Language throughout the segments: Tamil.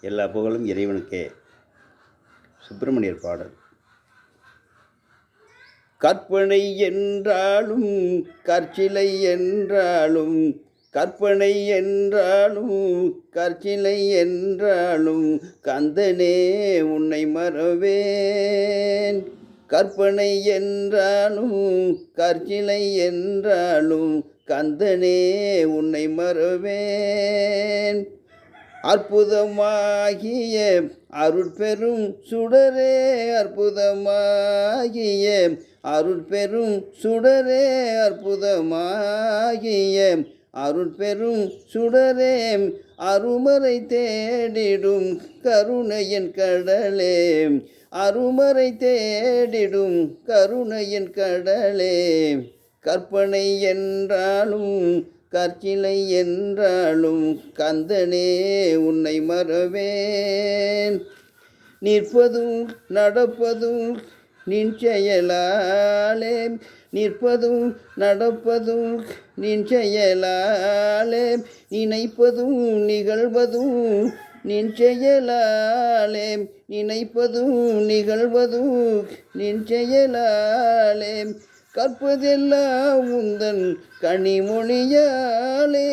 எல்லா புகழும் இறைவனுக்கே. சுப்பிரமணியர் பாடல். கற்பனை என்றாலும் கற்சிலை என்றாலும், கற்பனை என்றாலும் கற்சிலை என்றாலும், கந்தனே உன்னை மறவேன். கற்பனை என்றாலும் கற்சிலை என்றாலும், கந்தனே உன்னை மறவேன். அற்புதமாகிய அருட்பெரும் சுடரே, அற்புதமாகிய அருட்பெரும் சுடரே, அற்புதமாகிய அருட்பெரும் சுடரே, அருமறை தேடிடும் கருணையின் கடலே, அருமறை தேடிடும் கருணையின் கடலே. கற்பனை என்றாலும் கற்சிலை என்றாலும், கந்தனே உன்னை மறவேன். நிற்பதும் நடப்பதும் நின் செயலாலே, நிற்பதும் நடப்பதும் நின் செயலாலே, நினைப்பதும் நிகழ்வதும் நின் செயலாலே, நினைப்பதும் நிகழ்வதும் நின் செயலாலே. கற்பதெல்லாம் உந்தன் கனிமொழியாலே,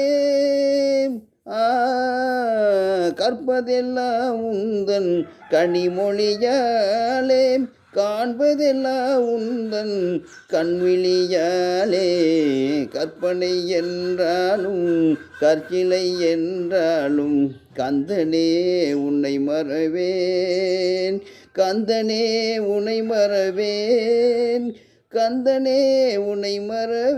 கற்பதெல்லாம் உந்தன் கனிமொழியாலே, காண்பதெல்லாம் உந்தன் கண்விழியாலே. கற்பனை என்றாலும் கற்சிலை என்றாலும், கந்தனே உன்னை மறவேன். கந்தனே உன்னை மறவேன். கந்தனே உன்னை மறவேன்.